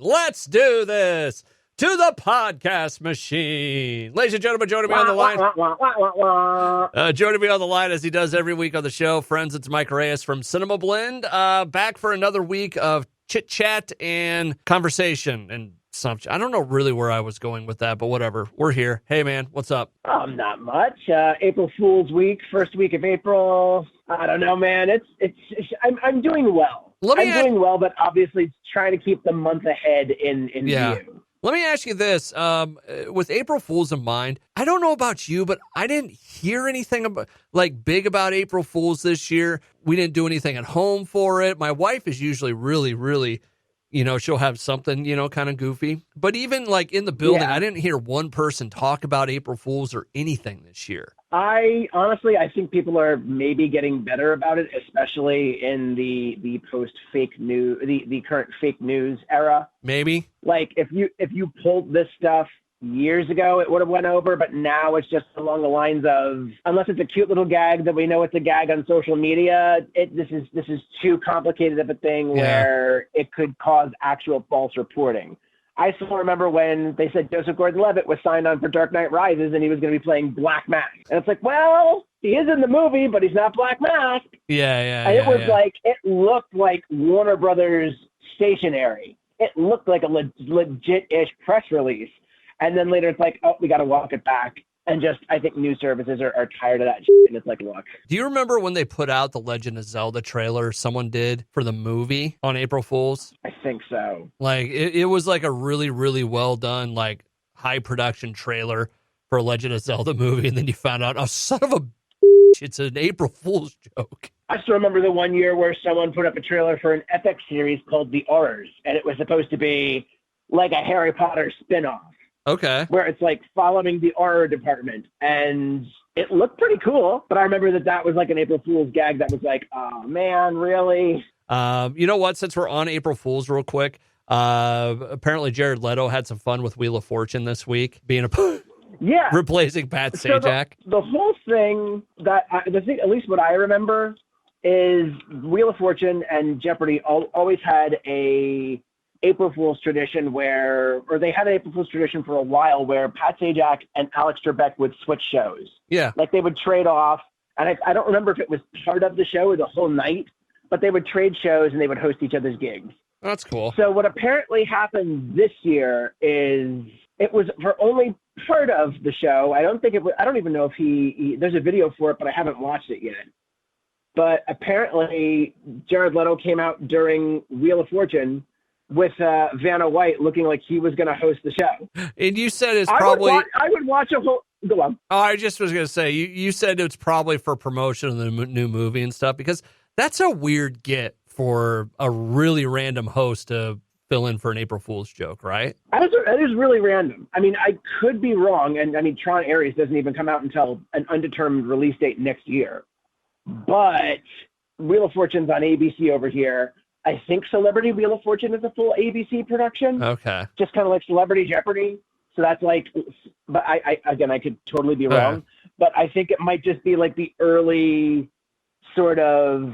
Let's do this to the podcast machine. Ladies and gentlemen, joining me on the line. Joining me on the line as he does every week on the show. Friends, it's Mike Reyes from Cinema Blend. Back for another week of chit-chat and conversation and something. I don't know really where I was going with that, but whatever. We're here. Hey, man, what's up? Not much. April Fool's week, first week of April. I don't know, man. I'm doing well. Doing well, but obviously trying to keep the month ahead in view. Let me ask you this. With April Fool's in mind, I don't know about you, but I didn't hear anything big about April Fool's this year. We didn't do anything at home for it. My wife is usually really, really, she'll have something, kind of goofy. But even like in the building, I didn't hear one person talk about April Fool's or anything this year. I think people are maybe getting better about it, especially in the post-fake news, the current fake news era. Maybe. Like if you pulled this stuff years ago, it would have went over, but now it's just along the lines of, unless it's a cute little gag that we know it's a gag on social media, this is too complicated of a thing where it could cause actual false reporting. I still remember when they said Joseph Gordon-Levitt was signed on for Dark Knight Rises and he was going to be playing Black Mask. And it's like, well, he is in the movie, but he's not Black Mask. It looked like Warner Brothers stationery. It looked like a legit-ish press release. And then later it's like, oh, we got to walk it back. And I think news services are tired of that shit. And it's like, look. Do you remember when they put out the Legend of Zelda trailer someone did for the movie on April Fool's? I think so. Like, it was like a really, really well done, like, high production trailer for a Legend of Zelda movie. And then you found out, oh, son of a bitch, it's an April Fool's joke. I still remember the one year where someone put up a trailer for an FX series called The Horrors. And it was supposed to be like a Harry Potter spinoff. Okay. Where it's like following the horror department. And it looked pretty cool. But I remember that was like an April Fool's gag that was like, oh, man, really? You know what? Since we're on April Fool's real quick, apparently Jared Leto had some fun with Wheel of Fortune this week, being replacing Pat Sajak. So the whole thing, at least what I remember, is Wheel of Fortune and Jeopardy always had a April Fool's tradition they had an April Fool's tradition for a while where Pat Sajak and Alex Trebek would switch shows. Yeah. Like they would trade off. And I don't remember if it was part of the show or the whole night, but they would trade shows and they would host each other's gigs. That's cool. So what apparently happened this year is it was for only part of the show. I don't even know if there's a video for it, but I haven't watched it yet. But apparently Jared Leto came out during Wheel of Fortune with Vanna White looking like he was going to host the show. And you said it's probably... I would watch a whole... Go on. Oh, I just was going to say, you said it's probably for promotion of the new movie and stuff, because that's a weird get for a really random host to fill in for an April Fool's joke, right? That is really random. I mean, I could be wrong, and I mean, Tron Ares doesn't even come out until an undetermined release date next year. But Wheel of Fortune's on ABC over here. I think Celebrity Wheel of Fortune is a full ABC production. Okay. Just kind of like Celebrity Jeopardy. So that's like, but I could totally be wrong, but I think it might just be like the early sort of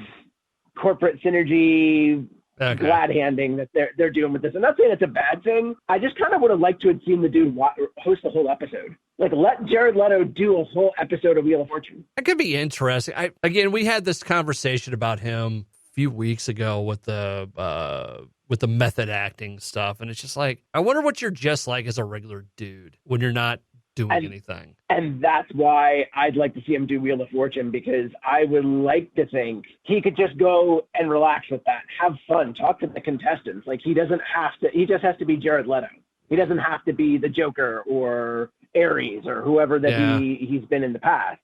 corporate synergy glad handing that they're doing with this. I'm not saying it's a bad thing. I just kind of would have liked to have seen the dude host the whole episode. Like, let Jared Leto do a whole episode of Wheel of Fortune. That could be interesting. We had this conversation about him few weeks ago with the method acting stuff, and it's just like, I wonder what you're just like as a regular dude when you're not doing anything. And that's why I'd like to see him do Wheel of Fortune, because I would like to think he could just go and relax with that, have fun, talk to the contestants. Like, he just has to be Jared Leto. He doesn't have to be the Joker or Ares or whoever that he's been in the past.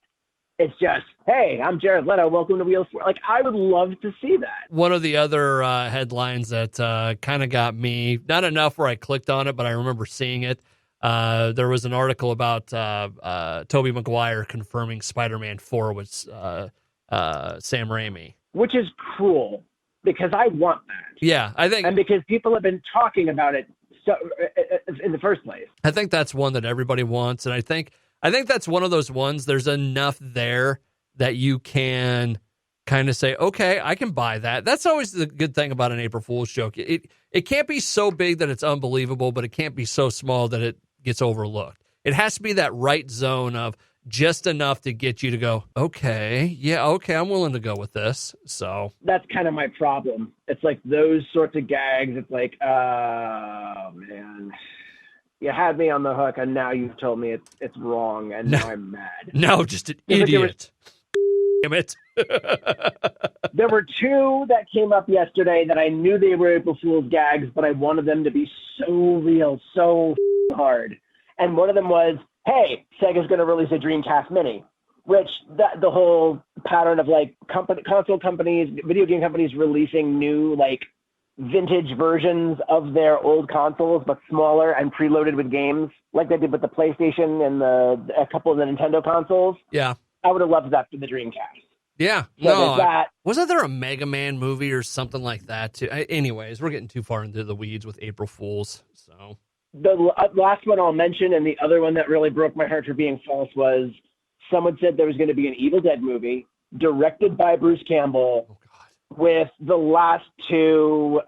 It's just, hey, I'm Jared Leto. Welcome to Wheel of Fortune. Like, I would love to see that. One of the other headlines that kind of got me, not enough where I clicked on it, but I remember seeing it. There was an article about Tobey Maguire confirming Spider-Man 4 with Sam Raimi. Which is cruel, because I want that. Yeah, I think. And because people have been talking about it in the first place. I think that's one that everybody wants, and I think that's one of those ones, there's enough there that you can kind of say, okay, I can buy that. That's always the good thing about an April Fool's joke. It can't be so big that it's unbelievable, but it can't be so small that it gets overlooked. It has to be that right zone of just enough to get you to go, okay, yeah, okay, I'm willing to go with this. So that's kind of my problem. It's like those sorts of gags. It's like, oh man, you had me on the hook, and now you've told me it's wrong, and now I'm mad. No, just an idiot. Damn it. There were two that came up yesterday that I knew they were April Fool's gags, but I wanted them to be so real, so hard. And one of them was, hey, Sega's going to release a Dreamcast Mini, which the whole pattern of like console companies, video game companies releasing new like vintage versions of their old consoles, but smaller and preloaded with games, like they did with the PlayStation and a couple of the Nintendo consoles. Yeah. I would have loved that for the Dreamcast. Yeah. So wasn't there a Mega Man movie or something like that too? Anyways, we're getting too far into the weeds with April Fools. So the last one I'll mention, and the other one that really broke my heart for being false, was someone said there was going to be an Evil Dead movie directed by Bruce Campbell with the last two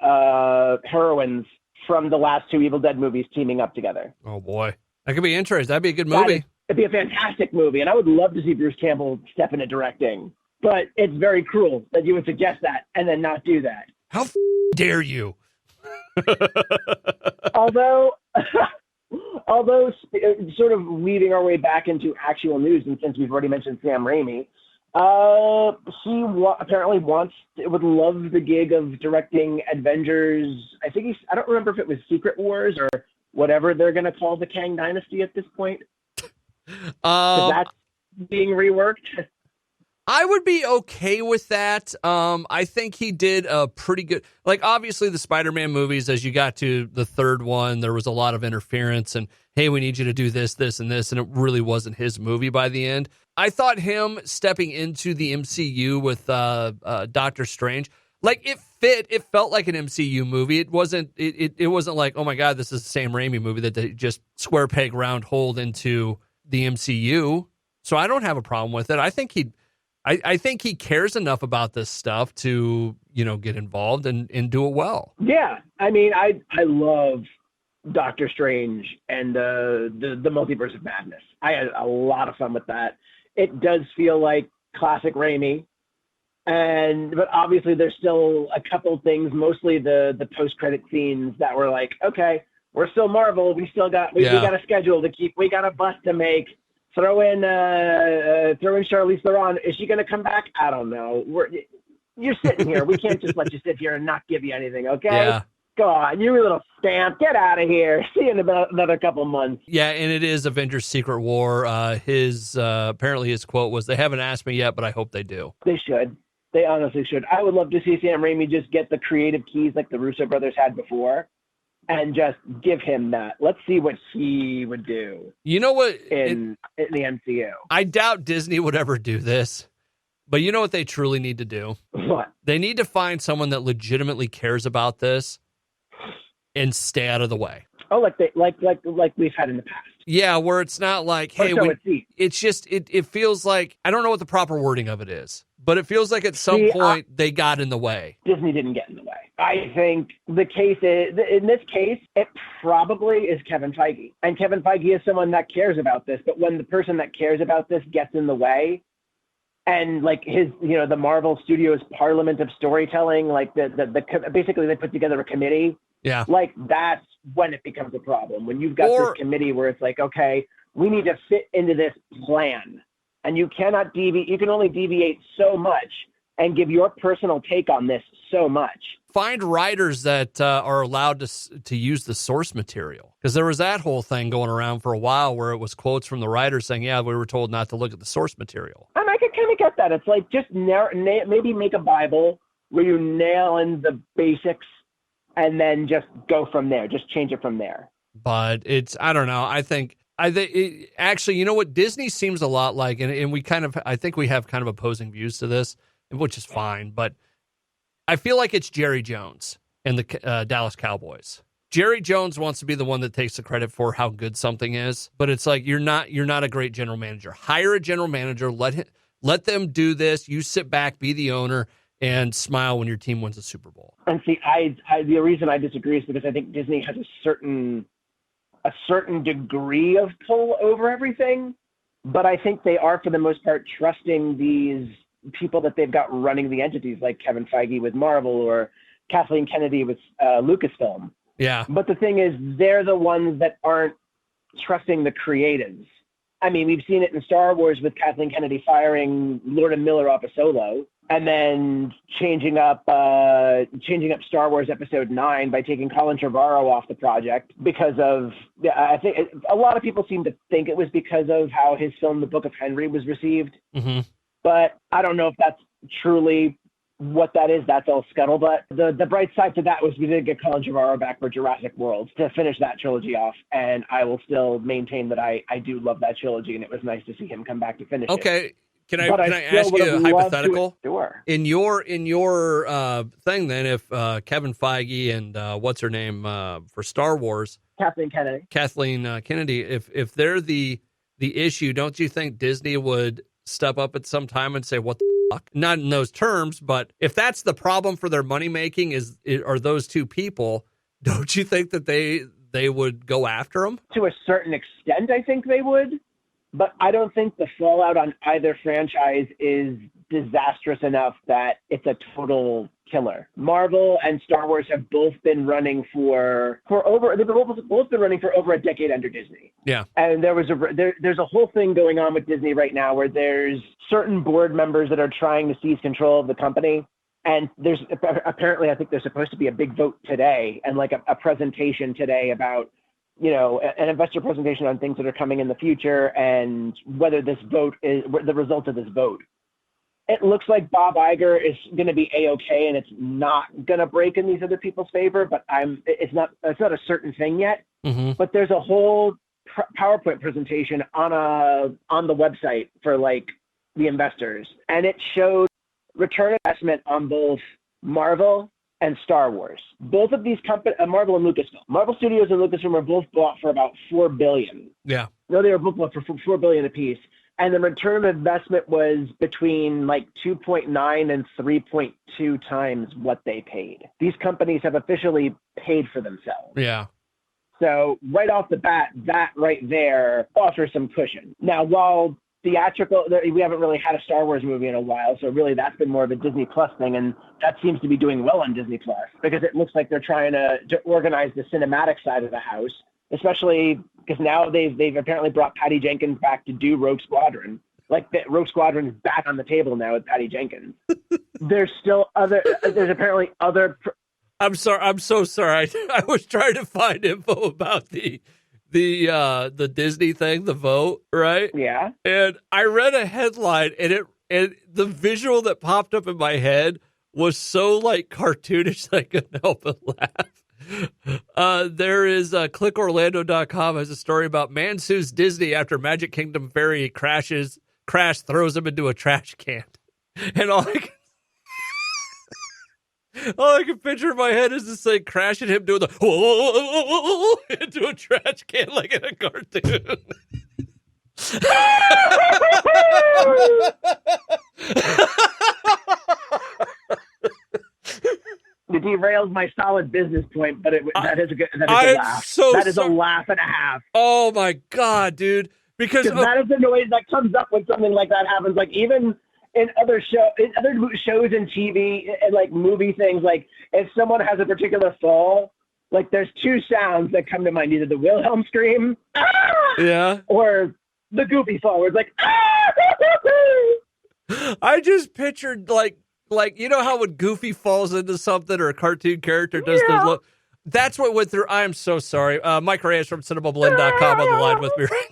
heroines from the last two Evil Dead movies teaming up together. Oh boy, that could be interesting. That'd be a good movie. It'd be a fantastic movie, and I would love to see Bruce Campbell step into directing. But it's very cruel that you would suggest that and then not do that. How dare you? Although sort of weaving our way back into actual news, and since we've already mentioned Sam Raimi, he apparently would love the gig of directing Avengers. I don't remember if it was Secret Wars or whatever they're going to call the Kang Dynasty at this point. That's being reworked. I would be okay with that. I think he did a pretty good, like obviously the Spider-Man movies, as you got to the third one, there was a lot of interference and, hey, we need you to do this, this, and this. And it really wasn't his movie by the end. I thought him stepping into the MCU with Doctor Strange, like it fit. It felt like an MCU movie. It wasn't like, oh my God, this is the Sam Raimi movie that they just square peg round hole into the MCU. So I don't have a problem with it. I think he cares enough about this stuff to, get involved and do it well. Yeah. I mean, I love Doctor Strange and the Multiverse of Madness. I had a lot of fun with that. It does feel like classic Raimi. But obviously there's still a couple things, mostly the post-credit scenes that were like, okay, we're still Marvel. We still got, we got a schedule to keep. We got a bus to make. Throw in Charlize Theron. Is she going to come back? I don't know. You're sitting here. We can't just let you sit here and not give you anything, okay? Yeah. Go on, you little stamp. Get out of here. See you in about another couple months. Yeah, and it is Avengers Secret War. Apparently his quote was, "They haven't asked me yet, but I hope they do." They should. They honestly should. I would love to see Sam Raimi just get the creative keys like the Russo brothers had before and just give him that. Let's see what he would do. You know what? In the MCU. I doubt Disney would ever do this, but you know what they truly need to do? What? They need to find someone that legitimately cares about this and stay out of the way. Oh, like we've had in the past. Yeah, where it's not like, hey, it's just, it feels like, I don't know what the proper wording of it is, but it feels like at some point they got in the way. Disney didn't get in the way. I think the case is, in this case, it probably is Kevin Feige. And Kevin Feige is someone that cares about this, but when the person that cares about this gets in the way, and like his, the Marvel Studios Parliament of Storytelling, like basically they put together a committee. Yeah. Like that's when it becomes a problem. When you've got this committee where it's like, okay, we need to fit into this plan, and you cannot deviate. You can only deviate so much and give your personal take on this so much. Find writers that are allowed to use the source material, because there was that whole thing going around for a while where it was quotes from the writers saying, yeah, we were told not to look at the source material. And I could kind of get that. It's like just maybe make a Bible where you nail in the basics and then just go from there. Just change it from there. But I don't know. I think actually, you know what? Disney seems a lot like, and we I think we have kind of opposing views to this, which is fine, but I feel like it's Jerry Jones and the Dallas Cowboys. Jerry Jones wants to be the one that takes the credit for how good something is, but it's like, you're not a great general manager. Hire a general manager, let Let them do this. You sit back, be the owner, and smile when your team wins a Super Bowl. And see, the reason I disagree is because I think Disney has a certain degree of pull over everything, but I think they are, for the most part, trusting these people that they've got running the entities, like Kevin Feige with Marvel or Kathleen Kennedy with Lucasfilm. Yeah. But the thing is, they're the ones that aren't trusting the creatives. I mean, we've seen it in Star Wars with Kathleen Kennedy firing Lord and Miller off of Solo, and then changing up Star Wars Episode 9 by taking Colin Trevorrow off the project because of, I think a lot of people seem to think it was because of how his film, The Book of Henry, was received. Mm-hmm. But I don't know if that's truly what that is. That's all scuttlebutt. The bright side to that was we did get Colin Trevorrow back for Jurassic World to finish that trilogy off, and I will still maintain that I do love that trilogy, and it was nice to see him come back to finish it. Okay. Can I ask you a hypothetical? Sure. In your thing, then, if Kevin Feige and what's her name for Star Wars, Kathleen Kennedy, if they're the issue, don't you think Disney would step up at some time and say, what the fuck? Not in those terms, but if that's the problem for their money making are those two people, don't you think that they would go after them? To a certain extent, I think they would, but I don't think the fallout on either franchise is disastrous enough that it's a total killer. Marvel and Star Wars have both been running for over a decade under Disney. Yeah. And there's a whole thing going on with Disney right now where there's certain board members that are trying to seize control of the company. And there's apparently, I think there's supposed to be a big vote today and like a presentation today about, an investor presentation on things that are coming in the future and whether this vote is the result of this vote. It looks like Bob Iger is going to be A-okay, and it's not going to break in these other people's favor, but it's not a certain thing yet. Mm-hmm. But there's a whole PowerPoint presentation on the website for like the investors, and it showed return investment on both Marvel and Star Wars. Both of these companies, Marvel and Lucasfilm. Marvel Studios and Lucasfilm were both bought for about $4 billion. Yeah. No, they were both bought for $4 billion apiece. And the return of investment was between like 2.9 and 3.2 times what they paid. These companies have officially paid for themselves. Yeah. So right off the bat, that right there offers some cushion. Now, while theatrical, we haven't really had a Star Wars movie in a while, so really that's been more of a Disney Plus thing, and that seems to be doing well on Disney Plus because it looks like they're trying to organize the cinematic side of the house, especially because now they've apparently brought Patty Jenkins back to do Rogue Squadron. Like Rogue Squadron is back on the table now with Patty Jenkins. There's apparently other. I'm sorry. I'm so sorry. I was trying to find info about the Disney thing, the vote, right? Yeah. And I read a headline, and the visual that popped up in my head was so like cartoonish that I couldn't help but laugh. There is clickorlando.com has a story about man sues Disney after Magic Kingdom ferry crash throws him into a trash can. And all I can picture in my head is this like crashing him doing the whoa into a trash can like in a cartoon. It derails my solid business point, but that is a laugh. That is a laugh and a half. Oh my God, dude! Because that is the noise that comes up when something like that happens. Like even in other shows and TV and like movie things, like if someone has a particular fall, like there's two sounds that come to mind: either the Wilhelm scream, yeah, or the Goofy fall, where it's like. I just pictured like how when Goofy falls into something or a cartoon character does the look. That's what went through. I'm so sorry. Mike Reyes from cinemablend.com on the line with me right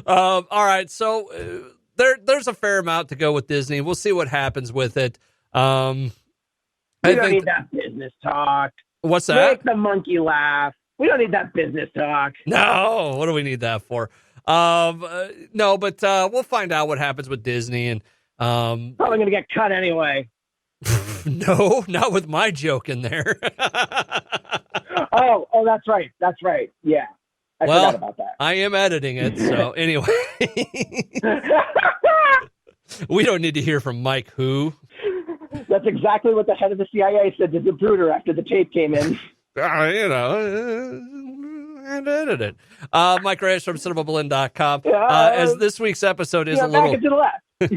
now. All right, so there's a fair amount to go with Disney. We'll see what happens with it. We don't need that business talk. What's that? Make the monkey laugh. We don't need that business talk. No, what do we need that for? No, but we'll find out what happens with Disney and. Probably going to get cut anyway. No, not with my joke in there. Oh, that's right. That's right. Yeah. I forgot about that. I am editing it, so anyway. We don't need to hear from Mike who. That's exactly what the head of the CIA said to Zapruder after the tape came in. And edited it. Mike Reyes from cinemablend.com. Yeah, As this week's episode is a back little... and to the left. Back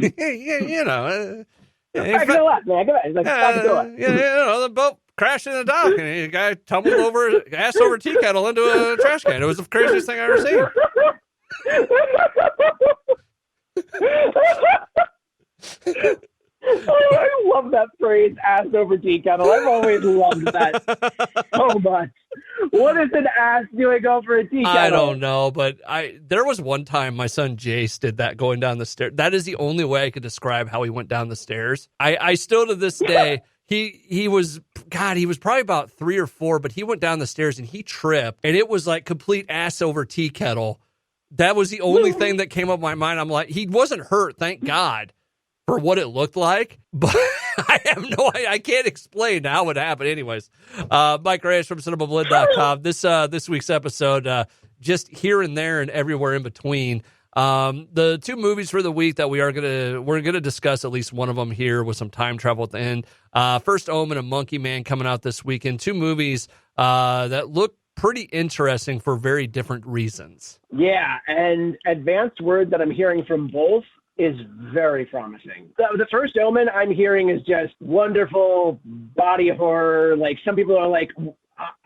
and to the left, man. He's like, back and to the left. The boat crashed in the dock, and the guy tumbled over, ass over tea kettle into a trash can. It was the craziest thing I ever seen. I love that phrase, ass over tea kettle. I've always loved that so much. What is an ass doing over a tea kettle? I don't know, but there was one time my son Jace did that going down the stairs. That is the only way I could describe how he went down the stairs. I still to this day, he was probably about 3 or 4, but he went down the stairs and he tripped, and it was like complete ass over tea kettle. That was the only thing that came up in my mind. I'm like, he wasn't hurt, thank God, for what it looked like, but I can't explain how it happened. Anyways, Mike Reyes from cinemablend.com. This week's episode, just here and there and everywhere in between. The 2 movies for the week that we're gonna discuss, at least one of them here with some time travel at the end. First, Omen and Monkey Man coming out this weekend. 2 movies that look pretty interesting for very different reasons. Yeah, and advanced word that I'm hearing from both is very promising. The first Omen I'm hearing is just wonderful body horror. Like, some people are like,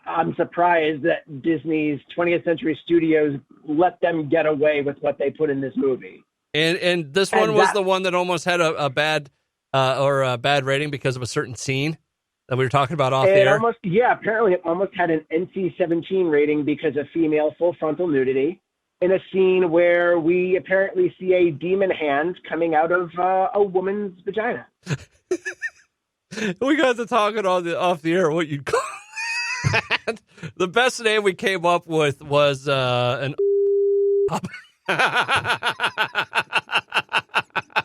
I'm surprised that Disney's 20th Century Studios let them get away with what they put in this movie. And this one was the one that almost had a bad rating because of a certain scene that we were talking about off the air. Apparently it almost had an NC-17 rating because of female full frontal nudity in a scene where we apparently see a demon hand coming out of a woman's vagina. We got to talking off the air what you'd call that. The best name we came up with was an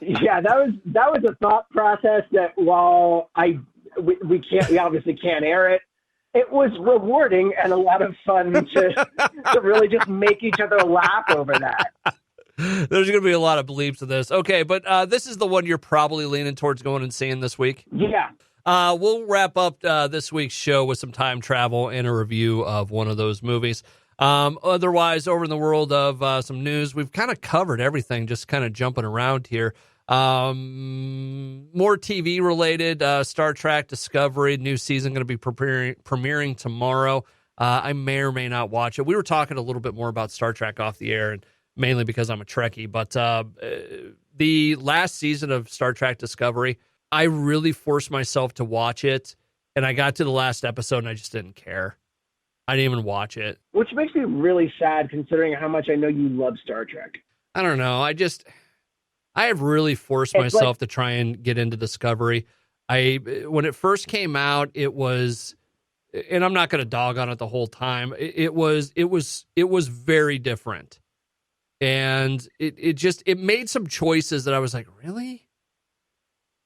Yeah, that was a thought process that while we obviously can't air it, it was rewarding and a lot of fun to really just make each other laugh over that. There's going to be a lot of bleeps of this. Okay, but this is the one you're probably leaning towards going and seeing this week. Yeah. We'll wrap up this week's show with some time travel and a review of one of those movies. Otherwise, over in the world of some news, we've kind of covered everything, just kind of jumping around here. More TV related, Star Trek Discovery, new season going to be premiering tomorrow. I may or may not watch it. We were talking a little bit more about Star Trek off the air, and mainly because I'm a Trekkie, but the last season of Star Trek Discovery, I really forced myself to watch it, and I got to the last episode and I just didn't care. I didn't even watch it. Which makes me really sad considering how much I know you love Star Trek. I don't know. I have really forced myself to try and get into Discovery. When it first came out, it was, and I'm not going to dog on it the whole time. It was very different. And it made some choices that I was like, really?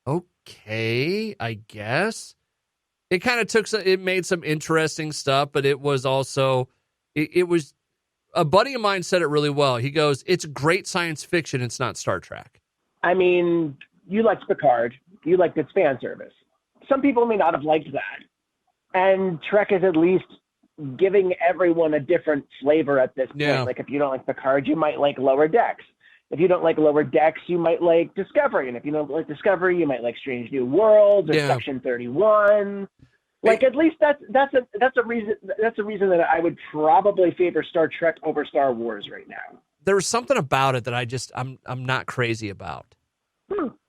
Okay, I guess. It kind of it made some interesting stuff, but it was also, it was, a buddy of mine said it really well. He goes, it's great science fiction. It's not Star Trek. I mean, you liked Picard. You liked its fan service. Some people may not have liked that. And Trek is at least giving everyone a different flavor at this point. Yeah. Like, if you don't like Picard, you might like Lower Decks. If you don't like Lower Decks, you might like Discovery. And if you don't like Discovery, you might like Strange New Worlds or Section 31. Like, at least that's a reason that I would probably favor Star Trek over Star Wars right now. There's something about it that I'm not crazy about.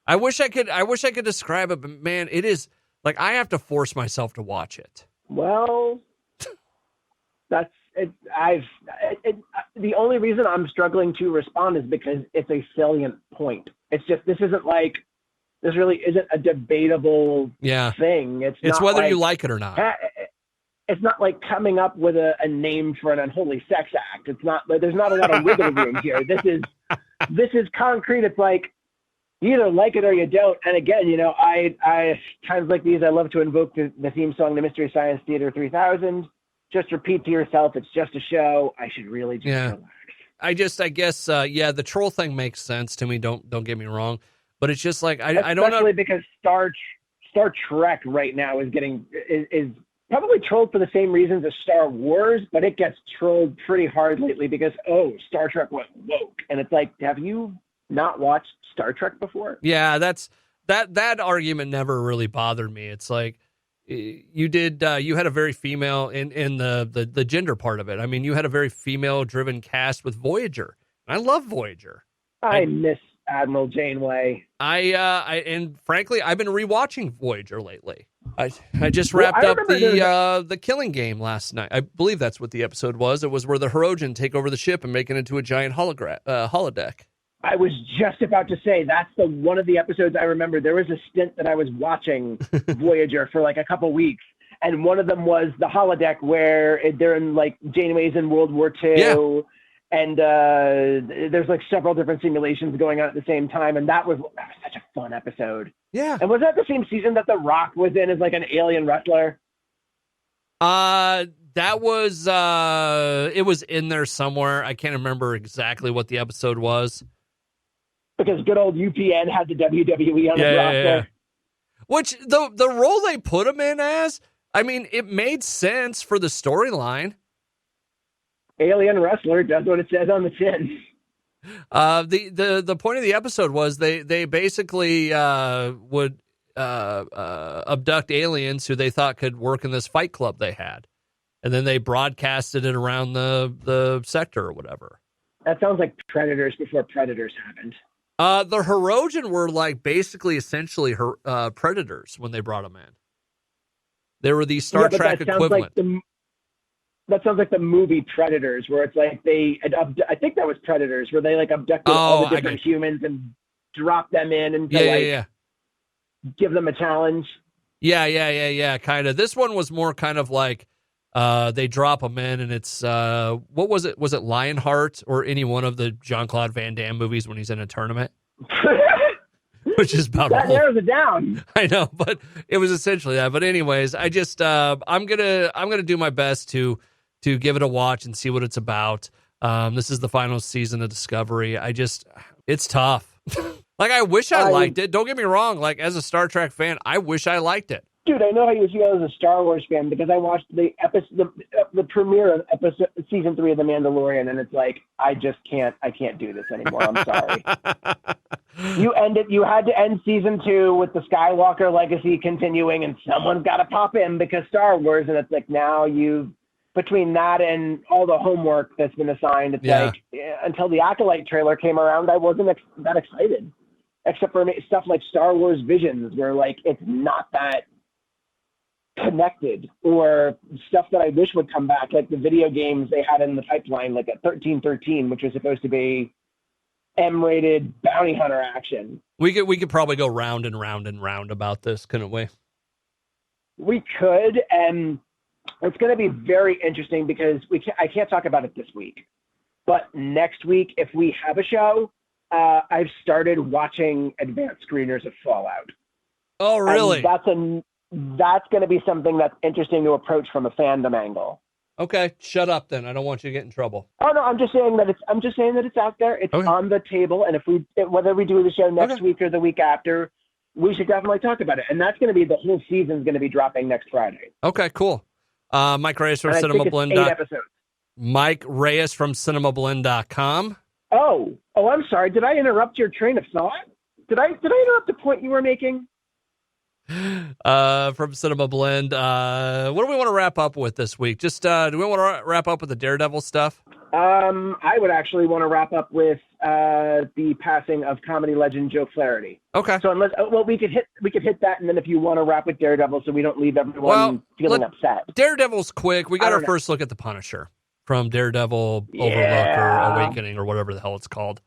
I wish I could describe it, but man, it is like I have to force myself to watch it. Well, that's it. The only reason I'm struggling to respond is because it's a salient point. It's just, this really isn't a debatable thing. It's whether you like it or not. It's not like coming up with a name for an unholy sex act. It's not, there's not a lot of wiggle room here. This is concrete. It's like, you either like it or you don't. And again, I times like these, I love to invoke the theme song, the Mystery Science Theater 3000. Just repeat to yourself, it's just a show. I should really just relax. I guess, the troll thing makes sense to me. Don't get me wrong. But it's just like I don't know. Especially because Star Trek right now is probably trolled for the same reasons as Star Wars, but it gets trolled pretty hard lately because Star Trek went woke, and it's like, have you not watched Star Trek before? Yeah, that argument never really bothered me. It's like you had a very female in the gender part of it. I mean, you had a very female driven cast with Voyager. I love Voyager. I miss Admiral Janeway. And frankly, I've been rewatching Voyager lately. I just wrapped up the Killing Game last night. I believe that's what the episode was. It was where the Hirogen take over the ship and make it into a giant holodeck. I was just about to say that's one of the episodes I remember. There was a stint that I was watching Voyager for like a couple weeks, and one of them was the holodeck where they're in like Janeway's in World War II. Yeah. And there's like several different simulations going on at the same time. And that was such a fun episode. Yeah. And was that the same season that The Rock was in as like an alien wrestler? That was, it was in there somewhere. I can't remember exactly what the episode was. Because good old UPN had the WWE on his roster. Yeah. Which the role they put him in as, I mean, it made sense for the storyline. Alien wrestler does what it says on the tin. The point of the episode was they basically would abduct aliens who they thought could work in this fight club they had, and then they broadcasted it around the sector or whatever. That sounds like Predators before Predators happened. The Hirogen were like basically essentially Predators when they brought them in. They were the Star Trek equivalent. That sounds like the movie Predators, where it's like I think that was Predators, where they like abducted all the different humans and dropped them in and give them a challenge. Yeah, kind of. This one was more kind of like they drop them in, and it's what was it? Was it Lionheart or any one of the Jean-Claude Van Damme movies when he's in a tournament? Which is about that narrows it down. I know, but it was essentially that. But anyways, I just I'm gonna do my best to give it a watch and see what it's about. This is the final season of Discovery. It's tough. Like, I wish I liked it. Don't get me wrong. Like, as a Star Trek fan, I wish I liked it. Dude, I know how you feel as a Star Wars fan because I watched the premiere of season 3 of The Mandalorian, and it's like, I can't do this anymore. I'm sorry. You had to end season 2 with the Skywalker legacy continuing, and someone's got to pop in because Star Wars, and it's like, now between that and all the homework that's been assigned, it's like, until the Acolyte trailer came around, I wasn't that excited, except for stuff like Star Wars Visions, where like it's not that connected, or stuff that I wish would come back, like the video games they had in the pipeline, like at 1313, which was supposed to be M-rated bounty hunter action. We could probably go round and round and round about this, couldn't we? We could, and it's going to be very interesting because I can't talk about it this week, but next week, if we have a show, I've started watching advanced screeners of Fallout. Oh, really? And that's going to be something that's interesting to approach from a fandom angle. Okay, shut up then. I don't want you to get in trouble. Oh no, I'm just saying that it's out there. It's on the table, and whether we do the show next week or the week after, we should definitely talk about it. And that's going to be the whole season's going to be dropping next Friday. Okay, cool. Mike Reyes from CinemaBlend. 8 episodes. Mike Reyes from CinemaBlend.com. Oh, I'm sorry. Did I interrupt your train of thought? Did I interrupt the point you were making? From Cinema Blend. What do we want to wrap up with this week? Just do we want to wrap up with the Daredevil stuff? I would actually want to wrap up with the passing of comedy legend Joe Flaherty. Okay. So we could hit that, and then if you want to wrap with Daredevil, so we don't leave everyone feeling upset. Daredevil's quick. We got our first look at the Punisher from Daredevil Overlook or Awakening or whatever the hell it's called.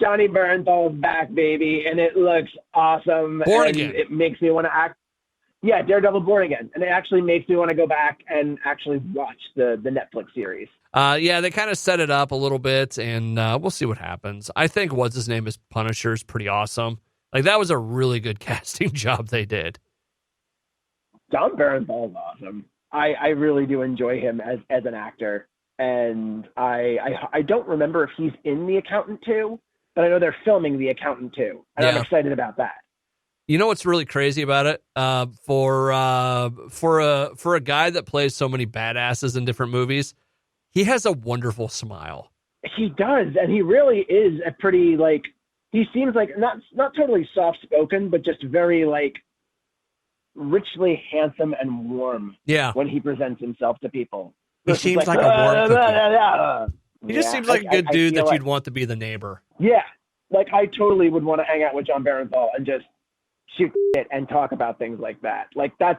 Johnny Bernthal's back, baby, and it looks awesome. Born Again. It makes me want to act. Yeah, Daredevil Born Again, and it actually makes me want to go back and actually watch the Netflix series. Yeah, they kind of set it up a little bit, and we'll see what happens. I think what's his name is Punisher is pretty awesome. Like, that was a really good casting job they did. John Bernthal's awesome. I really do enjoy him as an actor, and I don't remember if he's in The Accountant too. but I know they're filming The Accountant too, and I'm Yeah. excited about that. You know what's really crazy about it? For a guy that plays so many badasses in different movies, he has a wonderful smile. He does, and he really is a pretty, like, he seems like not totally soft spoken, but just very like richly handsome and warm. Yeah. When he presents himself to people. He seems like a warm cookie. He just seems like a good dude that you'd want to be the neighbor. Yeah. Like, I totally would want to hang out with John Barenthal and just shoot shit and talk about things like that. Like, that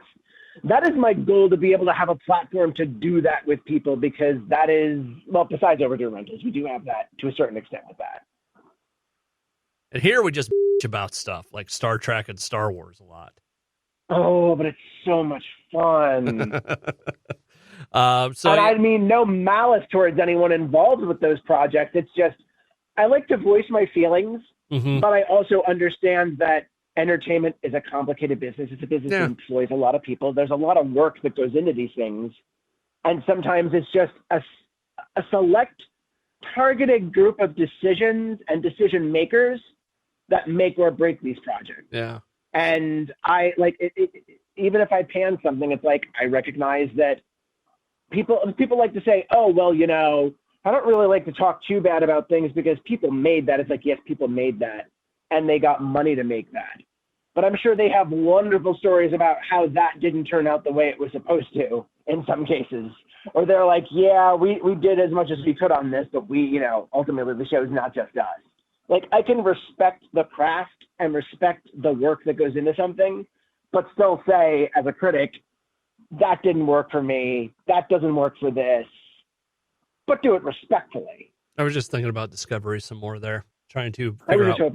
is my goal, to be able to have a platform to do that with people, because that is, well, besides Overdue Rentals, we do have that to a certain extent with that. And here we just bitch about stuff like Star Trek and Star Wars a lot. Oh, but it's so much fun. And yeah. I mean, no malice towards anyone involved with those projects. It's just, I like to voice my feelings, but I also understand that entertainment is a complicated business. It's a business that employs a lot of people. There's a lot of work that goes into these things. And sometimes it's just a select, targeted group of decisions and decision makers that make or break these projects. Yeah. And I like it, even if I pan something, it's like, I recognize that people like to say, oh, well, you know, I don't really like to talk too bad about things because people made that. It's like, yes, people made that, and they got money to make that. But I'm sure they have wonderful stories about how that didn't turn out the way it was supposed to in some cases. Or they're like, yeah, we did as much as we could on this, but we, you know, ultimately the show's not just us. Like, I can respect the craft and respect the work that goes into something, but still say, as a critic, that didn't work for me. That doesn't work for this. But do it respectfully. I was just thinking about Discovery some more there, trying to I was figure out.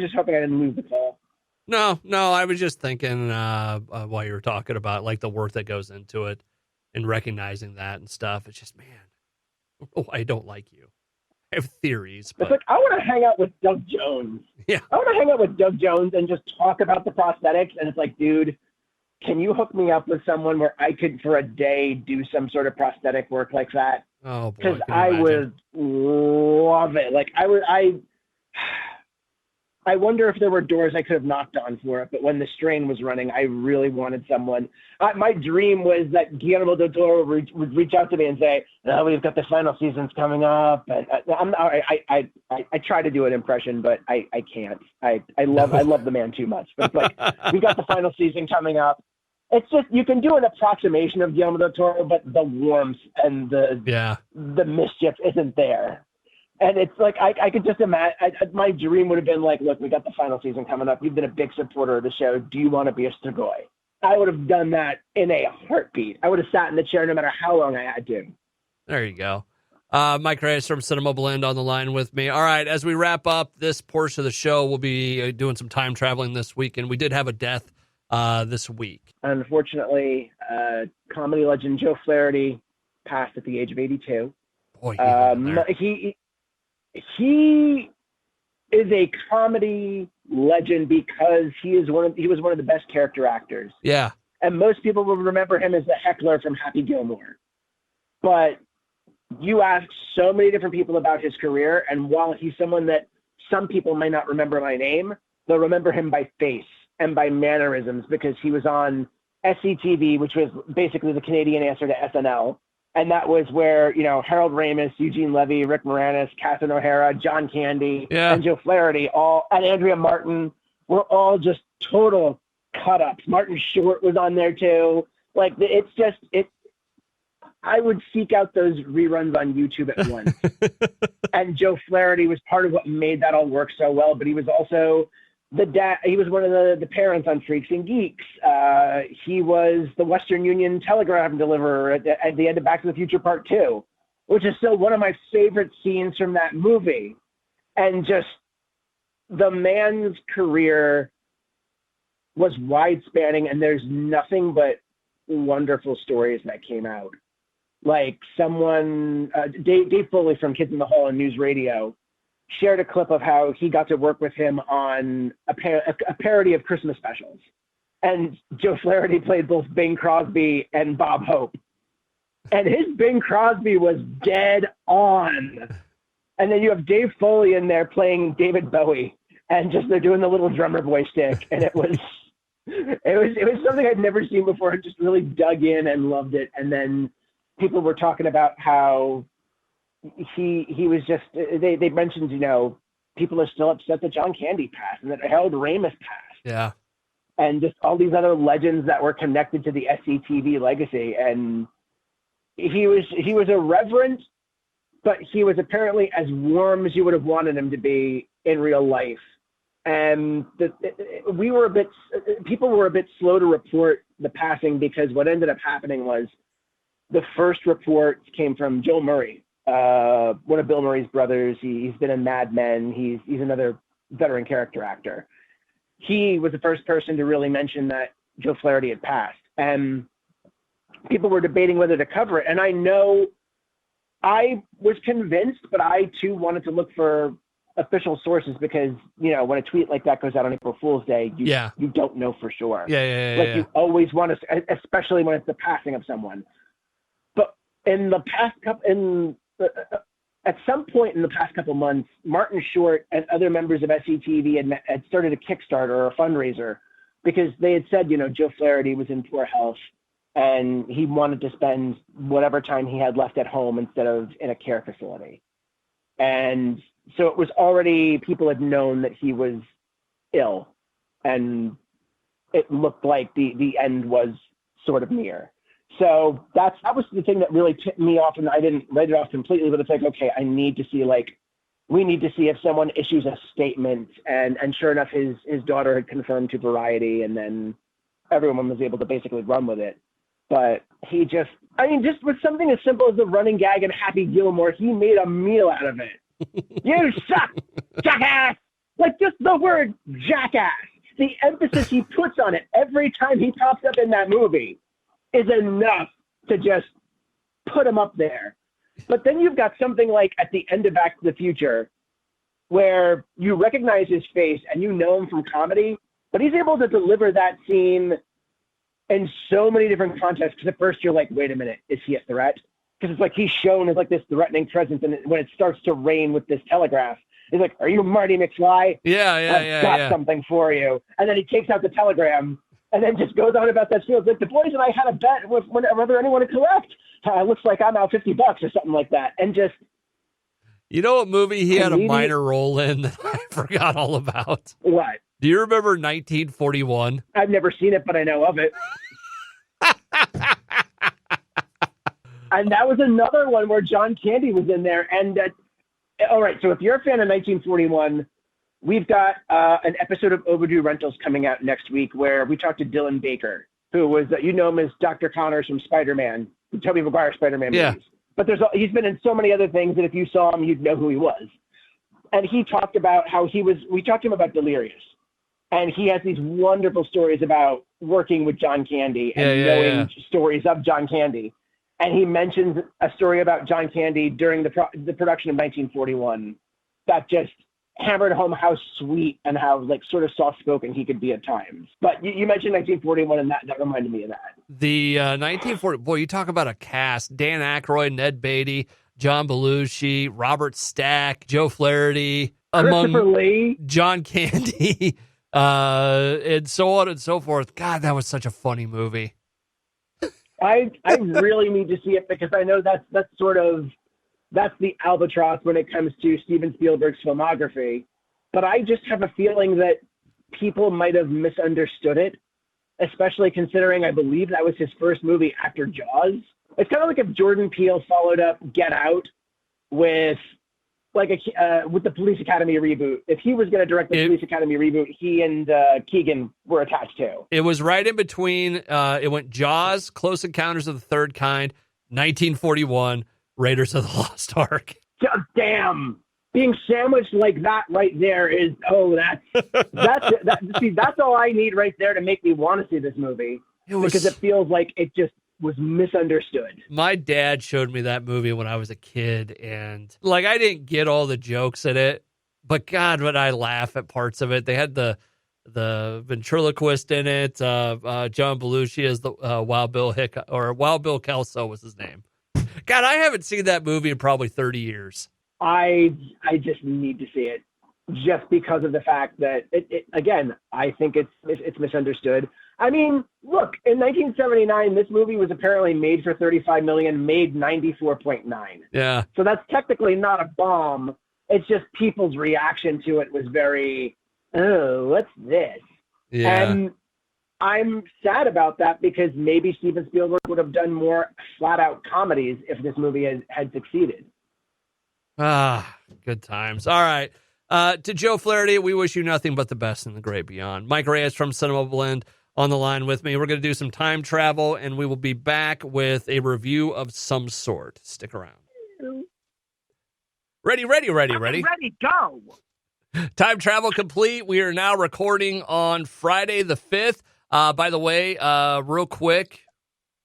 just hoping I didn't lose the call. No, I was just thinking while you were talking about like the work that goes into it and recognizing that and stuff. It's just, man, I don't like you. I have theories. But... It's like, I want to hang out with Doug Jones. Yeah. I want to hang out with Doug Jones and just talk about the prosthetics. And it's like, dude, can you hook me up with someone where I could, for a day, do some sort of prosthetic work like that? Oh, boy. Because I would love it. Like, I wonder if there were doors I could have knocked on for it, but when the strain was running, I really wanted someone. My dream was that Guillermo del Toro would reach out to me and say, "Oh, we've got the final seasons coming up." And I try to do an impression, but I can't. I love the man too much. But it's like, we've got the final season coming up. It's just, you can do an approximation of Guillermo del Toro, but the warmth and the mischief isn't there. And it's like, I could just imagine, my dream would have been like, look, we got the final season coming up. You've been a big supporter of the show. Do you want to be a Strigoi? I would have done that in a heartbeat. I would have sat in the chair no matter how long I had to. There you go. Mike Reyes from Cinema Blend on the line with me. All right, as we wrap up this portion of the show, we'll be doing some time traveling this week, and we did have a death this week. Unfortunately, comedy legend Joe Flaherty passed at the age of 82. Boy, he is a comedy legend because he was one of the best character actors. Yeah. And most people will remember him as the heckler from Happy Gilmore. But you ask so many different people about his career, and while he's someone that some people may not remember by name, they'll remember him by face and by mannerisms, because he was on SCTV, which was basically the Canadian answer to SNL. And that was where, you know, Harold Ramis, Eugene Levy, Rick Moranis, Catherine O'Hara, John Candy, and Joe Flaherty, and Andrea Martin were all just total cut-ups. Martin Short was on there too. Like, I would seek out those reruns on YouTube at once. And Joe Flaherty was part of what made that all work so well, but he was also the dad. He was one of the parents on Freaks and Geeks. He was the Western Union telegram deliverer at the end of Back to the Future Part 2, which is still one of my favorite scenes from that movie. And just, the man's career was wide-spanning, and there's nothing but wonderful stories that came out. Like, someone, Dave Foley from Kids in the Hall and News Radio, shared a clip of how he got to work with him on a parody of Christmas specials. And Joe Flaherty played both Bing Crosby and Bob Hope. And his Bing Crosby was dead on. And then you have Dave Foley in there playing David Bowie, and just they're doing the little drummer boy stick, and it was something I'd never seen before. I just really dug in and loved it. And then people were talking about how he was just they mentioned, people are still upset that John Candy passed and that Harold Ramis passed. Yeah. And just all these other legends that were connected to the SCTV legacy. And he was irreverent, but he was apparently as warm as you would have wanted him to be in real life. And people were a bit slow to report the passing, because what ended up happening was the first report came from Joel Murray, one of Bill Murray's brothers. He's been in Mad Men. He's another veteran character actor. He was the first person to really mention that Joe Flaherty had passed. And people were debating whether to cover it. And I know I was convinced, but I too wanted to look for official sources, because, when a tweet like that goes out on April Fool's Day, you don't know for sure. You always want to, especially when it's the passing of someone. But in the past couple, at some point in the past couple months, Martin Short and other members of SCTV had started a Kickstarter or a fundraiser, because they had said, Joe Flaherty was in poor health and he wanted to spend whatever time he had left at home instead of in a care facility. And so it was already, people had known that he was ill, and it looked like the end was sort of near. So that was the thing that really tipped me off, and I didn't write it off completely, but it's like, okay, we need to see if someone issues a statement. And sure enough, his daughter had confirmed to Variety, and then everyone was able to basically run with it. But he just with something as simple as the running gag in Happy Gilmore, he made a meal out of it. You suck, jackass! Like, just the word jackass. The emphasis he puts on it every time he pops up in that movie is enough to just put him up there. But then you've got something like at the end of Back to the Future, where you recognize his face and you know him from comedy, but he's able to deliver that scene in so many different contexts. Because at first you're like, wait a minute, is he a threat? Because it's like he's shown as like this threatening presence, and when it starts to rain with this telegraph, he's like, are you Marty McFly? I've got something for you. And then he takes out the telegram and then just goes on about that field. Like, the boys and I had a bet with whether anyone would collect. Looks like I'm out $50 or something like that. And just, what movie he had a minor role in that I forgot all about? What? Do you remember 1941? I've never seen it, but I know of it. And that was another one where John Candy was in there. And all right, so if you're a fan of 1941, we've got an episode of Overdue Rentals coming out next week where we talked to Dylan Baker, who was, him as Dr. Connors from Spider-Man, the Tobey Maguire Spider-Man movies. But he's been in so many other things that if you saw him, you'd know who he was. And he talked about how we talked to him about Delirious. And he has these wonderful stories about working with John Candy and knowing stories of John Candy. And he mentions a story about John Candy during the production of 1941 that just hammered home how sweet and how sort of soft-spoken he could be at times. But you mentioned 1941, and that reminded me of that. The 1940, boy, you talk about a cast: Dan Aykroyd, Ned Beatty, John Belushi, Robert Stack, Joe Flaherty, Christopher Lee, John Candy, and so on and so forth. God, that was such a funny movie. I really need to see it, because I know that's the albatross when it comes to Steven Spielberg's filmography. But I just have a feeling that people might have misunderstood it, especially considering I believe that was his first movie after Jaws. It's kind of like if Jordan Peele followed up Get Out with with the Police Academy reboot. If he was going to direct the Police Academy reboot, he and Keegan were attached to. It was right in between. It went Jaws, Close Encounters of the Third Kind, 1941, Raiders of the Lost Ark. Damn. Being sandwiched like that right there is, that's all I need right there to make me want to see this movie. Because it feels like it just was misunderstood. My dad showed me that movie when I was a kid, and I didn't get all the jokes in it, but God, would I laugh at parts of it. They had the ventriloquist in it. John Belushi as the Wild Bill Kelso was his name. God, I haven't seen that movie in probably 30 years. I just need to see it, just because of the fact that again, I think it's misunderstood. I mean, look, in 1979, this movie was apparently made for 35 million, made 94.9. Yeah. So that's technically not a bomb. It's just people's reaction to it was very, oh, what's this? Yeah. And I'm sad about that, because maybe Steven Spielberg would have done more flat out comedies if this movie had succeeded. Good times. All right. To Joe Flaherty, we wish you nothing but the best in the great beyond. Mike Reyes from Cinema Blend on the line with me. We're going to do some time travel, and we will be back with a review of some sort. Stick around. Ready. Ready, go. Time travel complete. We are now recording on Friday the 5th. By the way, real quick,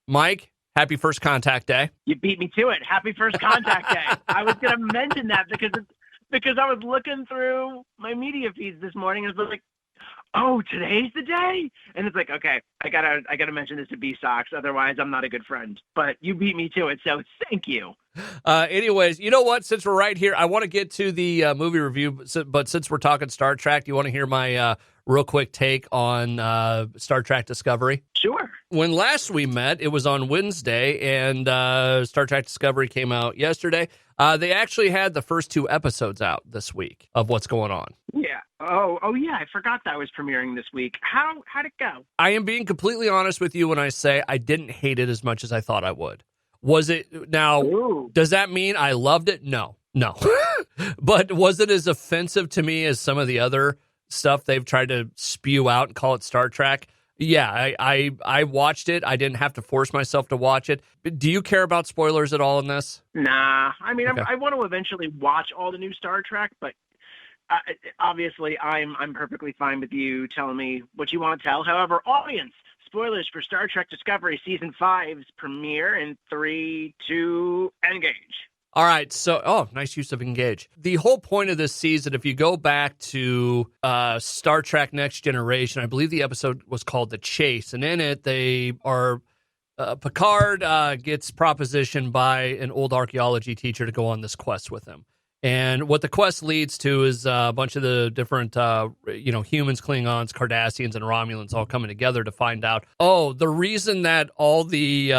Mike, happy First Contact Day. You beat me to it. Happy First Contact Day. I was going to mention that because I was looking through my media feeds this morning and it was like, oh, today's the day? And it's like, okay, I gotta mention this to B-sox, otherwise I'm not a good friend. But you beat me to it, so thank you. Anyways, you know what? Since we're right here, I want to get to the movie review, but since we're talking Star Trek, do you want to hear my real quick take on Star Trek Discovery? Sure. When last we met, it was on Wednesday, and Star Trek Discovery came out yesterday. They actually had the first 2 episodes out this week of what's going on. Yeah. Oh yeah, I forgot that was premiering this week. How'd it go? I am being completely honest with you when I say I didn't hate it as much as I thought I would. Was it now? Ooh. Does that mean I loved it? No. But was it as offensive to me as some of the other stuff they've tried to spew out and call it Star Trek? Yeah, I watched it. I didn't have to force myself to watch it. Do you care about spoilers at all in this? Nah. I mean, Okay. I want to eventually watch all the new Star Trek, but obviously I'm perfectly fine with you telling me what you want to tell. However, audience, spoilers for Star Trek Discovery Season 5's premiere in 3, 2, engage. All right, so, nice use of engage. The whole point of this season, if you go back to Star Trek Next Generation, I believe the episode was called The Chase, and in it, Picard gets propositioned by an old archaeology teacher to go on this quest with him. And what the quest leads to is a bunch of the different, humans, Klingons, Cardassians, and Romulans all coming together to find out, the reason that all the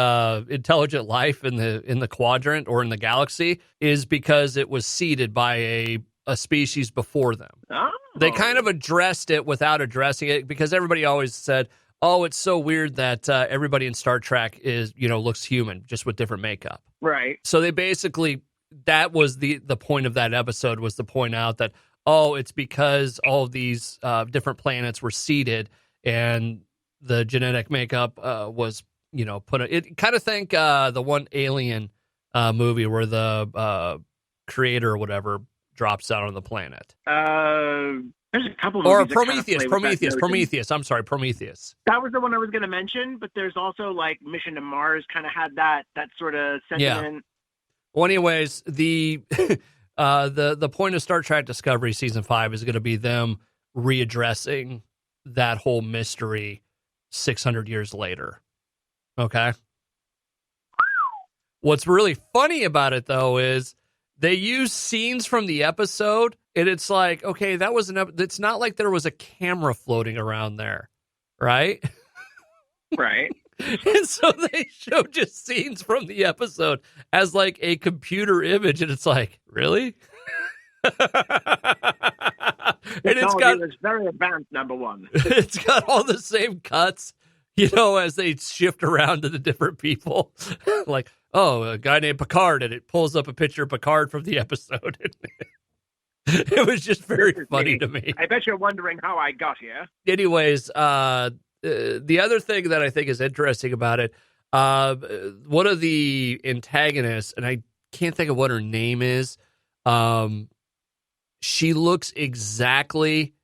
intelligent life in the quadrant or in the galaxy is because it was seeded by a species before them. Oh. They kind of addressed it without addressing it, because everybody always said, it's so weird that everybody in Star Trek looks human, just with different makeup. Right. So they basically... that was the point of that episode, was to point out that, it's because all of these different planets were seeded and the genetic makeup was, it kind of think the one Alien movie where the creator or whatever drops out on the planet. There's a couple of or movies Prometheus. I'm sorry, Prometheus. That was the one I was going to mention, but there's also like Mission to Mars kind of had that sort of sentiment. Yeah. Well, anyways, the point of Star Trek Discovery Season 5 is going to be them readdressing that whole mystery 600 years later. Okay? What's really funny about it, though, is they use scenes from the episode, and it's like, okay, that was it's not like there was a camera floating around there, right? Right. And so they show just scenes from the episode as like a computer image, and it's like, really? And it's very advanced, number one. It's got all the same cuts, as they shift around to the different people. Like, a guy named Picard, and it pulls up a picture of Picard from the episode. It was just very funny to me. I bet you're wondering how I got here. Anyways, the other thing that I think is interesting about it, one of the antagonists, and I can't think of what her name is, she looks exactly,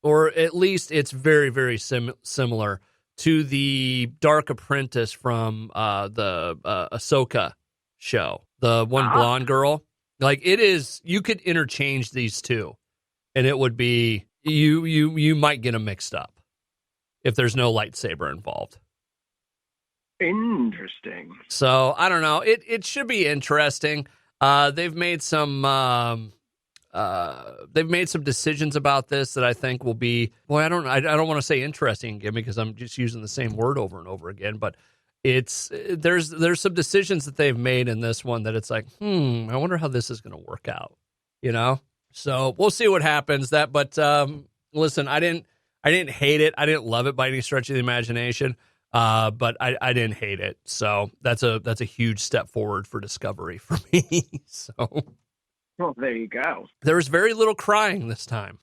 or at least it's very, very similar to the Dark Apprentice from the Ahsoka show, the one blonde girl. Like, it is, you could interchange these two, and it would be, you might get them mixed up if there's no lightsaber involved. Interesting. So, I don't know. It should be interesting. They've made some decisions about this that I think will be, I don't want to say interesting again because I'm just using the same word over and over again, but there's some decisions that they've made in this one that it's like, I wonder how this is going to work out, So we'll see what happens. Listen, I didn't hate it. I didn't love it by any stretch of the imagination. But I didn't hate it. So that's a huge step forward for Discovery for me. So. Well, there you go. There was very little crying this time.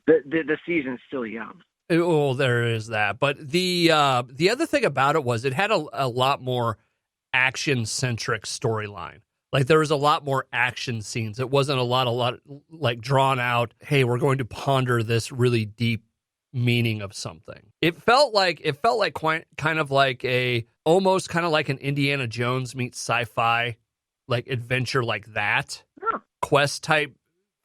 The season's still young. Oh, there is that. But the other thing about it was it had a lot more action-centric storyline. Like there was a lot more action scenes. It wasn't a lot like drawn out, hey, we're going to ponder this really deep meaning of something. It felt like kind of like almost kind of like an Indiana Jones meets sci-fi like adventure like that. Huh. Quest type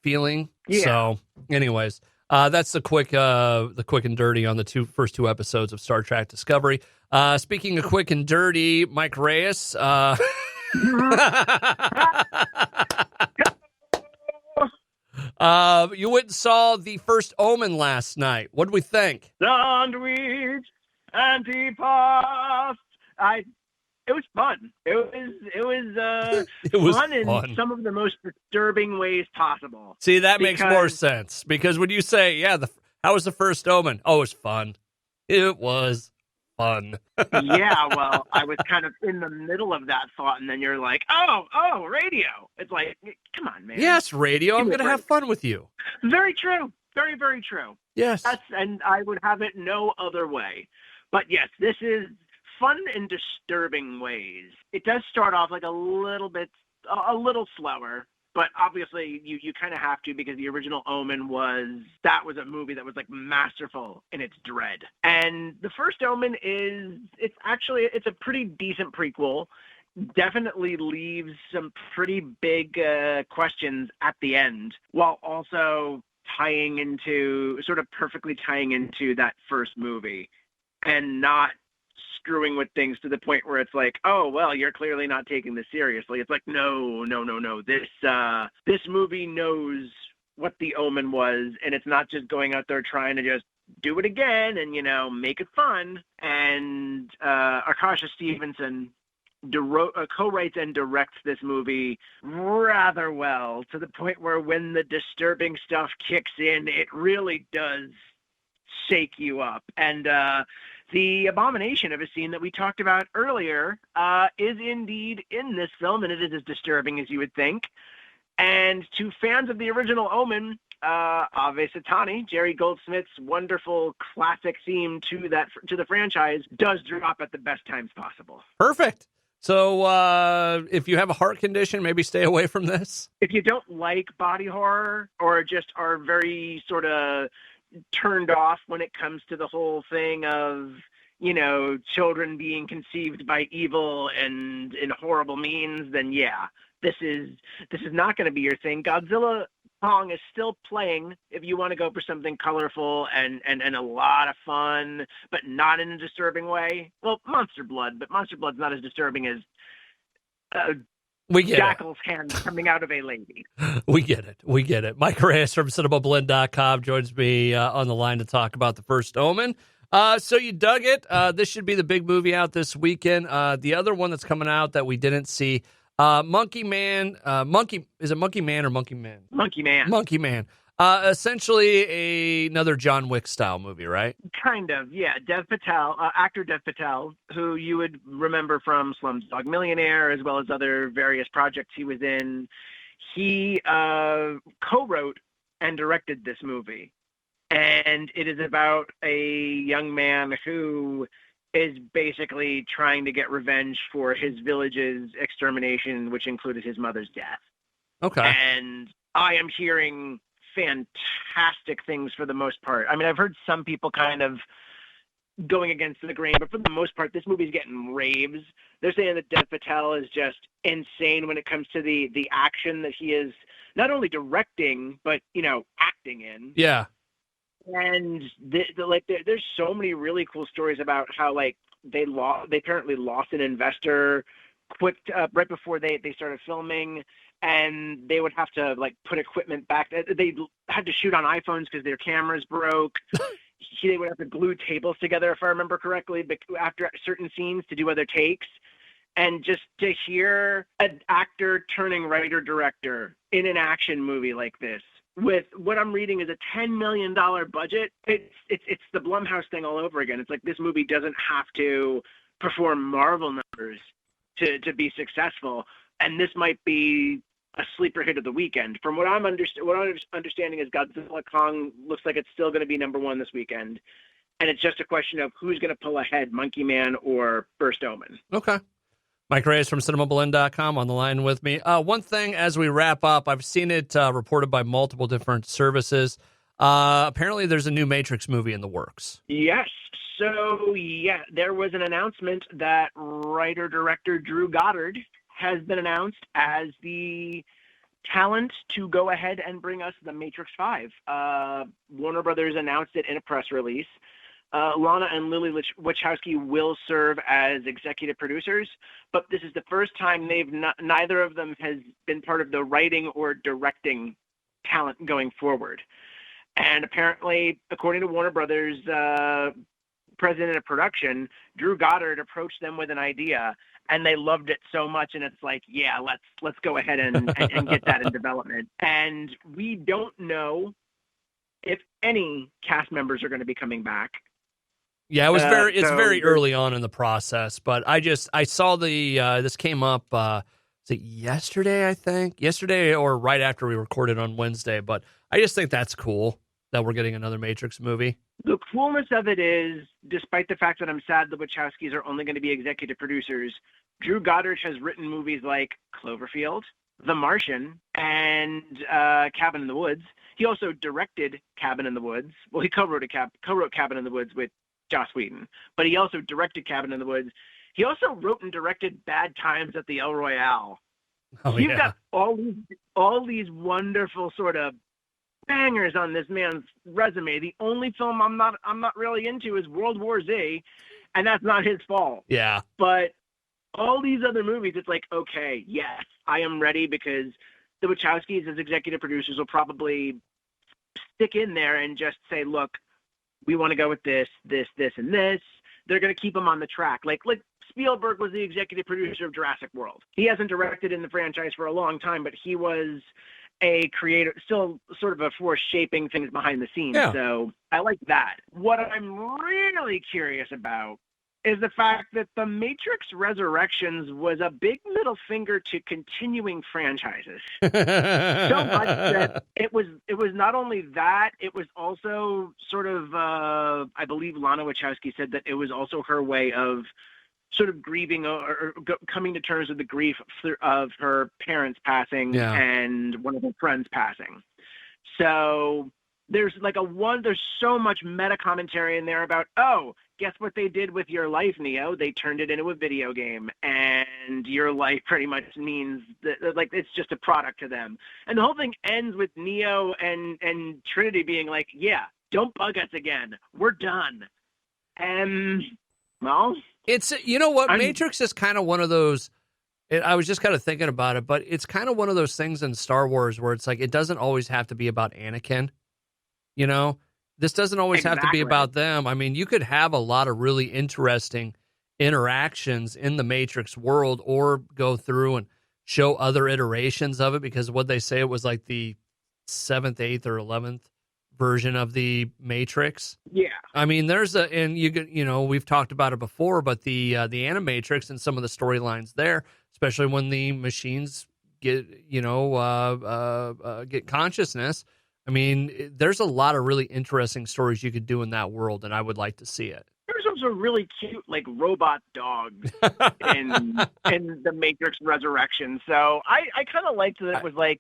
feeling. Yeah. So anyways, that's the quick and dirty on the first two episodes of Star Trek Discovery. Speaking of quick and dirty, Mike Reyes, you went and saw the first Omen last night. What did we think? Sandwich, antipasto. It was fun. It was fun in some of the most disturbing ways possible. See, that makes more sense because when you say, how was the first Omen? Oh, it was fun. It was fun. Yeah, well, I was kind of in the middle of that thought, and then you're like, oh, radio. It's like, come on, man. Yes, radio. I'm going to have fun with you. Very true. Very, very true. Yes. And I would have it no other way. But yes, this is fun in disturbing ways. It does start off like a little slower, but obviously you kind of have to because the original Omen was a movie that was like masterful in its dread. And the first Omen it's a pretty decent prequel. Definitely leaves some pretty big questions at the end, while also perfectly tying into that first movie and not screwing with things to the point where it's like, oh, well, you're clearly not taking this seriously. It's like, no. This movie knows what the Omen was, and it's not just going out there trying to just do it again and, make it fun. And Akasha Stevenson co-writes and directs this movie rather well, to the point where when the disturbing stuff kicks in, it really does shake you up. And the abomination of a scene that we talked about earlier is indeed in this film, and it is as disturbing as you would think. And to fans of the original Omen, Ave Satani, Jerry Goldsmith's wonderful classic theme to the franchise, does drop at the best times possible. Perfect. So if you have a heart condition, maybe stay away from this. If you don't like body horror or just are very sort of turned off when it comes to the whole thing of, children being conceived by evil and in horrible means, then yeah, this is not going to be your thing. Godzilla Kong is still playing if you want to go for something colorful and a lot of fun, but not in a disturbing way. Well, Monster Blood's not as disturbing as Jackal's hand coming out of a lady. We get it. Mike Reyes from CinemaBlend.com joins me on the line to talk about the first Omen. So you dug it. This should be the big movie out this weekend. The other one that's coming out that we didn't see, Monkey Man. Is it Monkey Man or Monkey Man? Monkey Man. Monkey Man. Essentially another John Wick style movie, right? Kind of, yeah. Actor Dev Patel, who you would remember from Slumdog Millionaire, as well as other various projects he was in. He co-wrote and directed this movie. And it is about a young man who is basically trying to get revenge for his village's extermination, which included his mother's death. Okay. And I am hearing fantastic things for the most part. I mean, I've heard some people kind of going against the grain, but for the most part, this movie's getting raves. They're saying that Dev Patel is just insane when it comes to the action that he is not only directing, but, acting in. Yeah. And there's so many really cool stories about how they apparently lost an investor quick right before they started filming, and they would have to like put equipment back. They had to shoot on iPhones because their cameras broke. They would have to glue tables together, if I remember correctly, after certain scenes to do other takes. And just to hear an actor turning writer director in an action movie like this, with what I'm reading is a $10 million budget, it's the Blumhouse thing all over again. It's like this movie doesn't have to perform Marvel numbers to be successful, and this might be a sleeper hit of the weekend. From what I'm understanding is Godzilla Kong looks like it's still going to be number one this weekend, and it's just a question of who's going to pull ahead, Monkey Man or First Omen. Okay. Mike Reyes from CinemaBlend.com on the line with me. One thing as we wrap up, I've seen it reported by multiple different services. Apparently there's a new Matrix movie in the works. Yes. So, there was an announcement that writer-director Drew Goddard has been announced as the talent to go ahead and bring us The Matrix 5. Warner Brothers announced it in a press release. Lana and Lily Wachowski will serve as executive producers, but this is the first time neither of them has been part of the writing or directing talent going forward. And apparently, according to Warner Brothers, president of production, Drew Goddard approached them with an idea, and they loved it so much, and it's like, yeah, let's go ahead and get that in development. And we don't know if any cast members are going to be coming back. Yeah, it's very early on in the process, but I saw this came up, was it yesterday, I think? Yesterday or right after we recorded on Wednesday, but I just think that's cool that we're getting another Matrix movie. The coolness of it is, despite the fact that I'm sad the Wachowskis are only going to be executive producers, Drew Goddard has written movies like Cloverfield, The Martian, and Cabin in the Woods. He also directed Cabin in the Woods. Well, he co-wrote Cabin in the Woods with Joss Whedon, but he also directed Cabin in the Woods. He also wrote and directed Bad Times at the El Royale. He's got all these wonderful sort of bangers on this man's resume. The only film I'm not really into is World War Z, and that's not his fault. Yeah. But all these other movies, it's like, okay, yes, I am ready, because the Wachowskis as executive producers will probably stick in there and just say, look, we want to go with this, and this. They're going to keep them on the track. Like Spielberg was the executive producer of Jurassic World. He hasn't directed in the franchise for a long time, but he was a creator, still sort of a force shaping things behind the scenes. Yeah. So I like that. What I'm really curious about is the fact that The Matrix Resurrections was a big middle finger to continuing franchises. So much that it was not only that, it was also sort of, I believe Lana Wachowski said that it was also her way of sort of grieving or coming to terms with the grief of her parents passing and one of her friends passing. So there's so much meta commentary in there about, oh, guess what they did with your life, Neo? They turned it into a video game, and your life pretty much means that, like, it's just a product to them. And the whole thing ends with Neo and Trinity being like, yeah, don't bug us again. We're done. And, well, it's, you know what, Matrix is kind of one of those, I was just kind of thinking about it, but it's kind of one of those things in Star Wars where it's like, it doesn't always have to be about Anakin. You know, this doesn't always have to be about them. I mean, you could have a lot of really interesting interactions in the Matrix world, or go through and show other iterations of it, because what they say, it was like the 7th, 8th, or 11th version of the Matrix. Yeah. I mean, we've talked about it before, but the Animatrix and some of the storylines there, especially when the machines get consciousness. I mean, there's a lot of really interesting stories you could do in that world, and I would like to see it. There's also really cute, like, robot dogs in the Matrix Resurrection. So I kind of liked that it was like,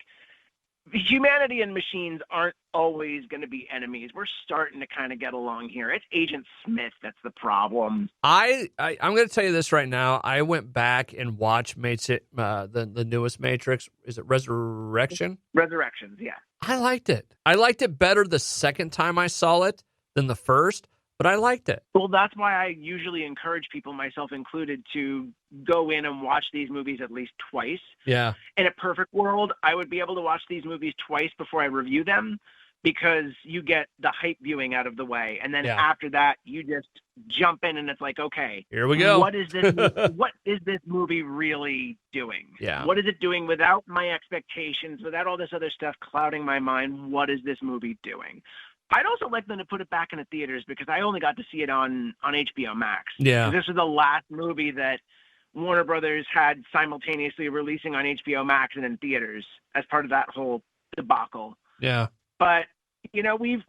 humanity and machines aren't always going to be enemies. We're starting to kind of get along here. It's Agent Smith that's the problem. I'm going to tell you this right now. I went back and watched the newest Matrix. Is it Resurrection? Resurrections, yeah. I liked it. I liked it better the second time I saw it than the first. but I liked it. Well, that's why I usually encourage people, myself included, to go in and watch these movies at least twice. Yeah. In a perfect world, I would be able to watch these movies twice before I review them, because you get the hype viewing out of the way. And then after that, you just jump in and it's like, okay, here we go. What is this movie really doing? Yeah. What is it doing without my expectations, without all this other stuff clouding my mind? What is this movie doing? I'd also like them to put it back in the theaters, because I only got to see it on HBO Max. Yeah. This is the last movie that Warner Brothers had simultaneously releasing on HBO Max and in theaters as part of that whole debacle. Yeah. But, you know, we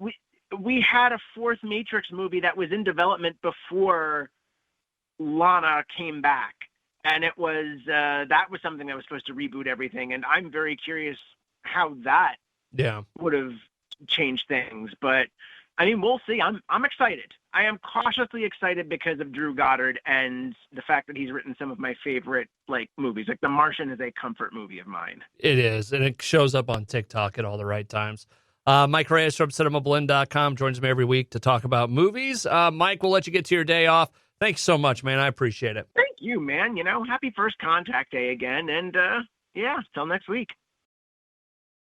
had a fourth Matrix movie that was in development before Lana came back. And it was that was something that was supposed to reboot everything. And I'm very curious how that would have changed things. But, I mean, we'll see. I'm excited. I am cautiously excited because of Drew Goddard and the fact that he's written some of my favorite movies. Like The Martian is a comfort movie of mine. It is, and it shows up on TikTok at all the right times. Mike Reyes from cinemablend.com joins me every week to talk about movies. Mike, we'll let you get to your day off. Thanks so much, man. I appreciate it. Thank you, man. You know, happy first contact day again. And, till next week.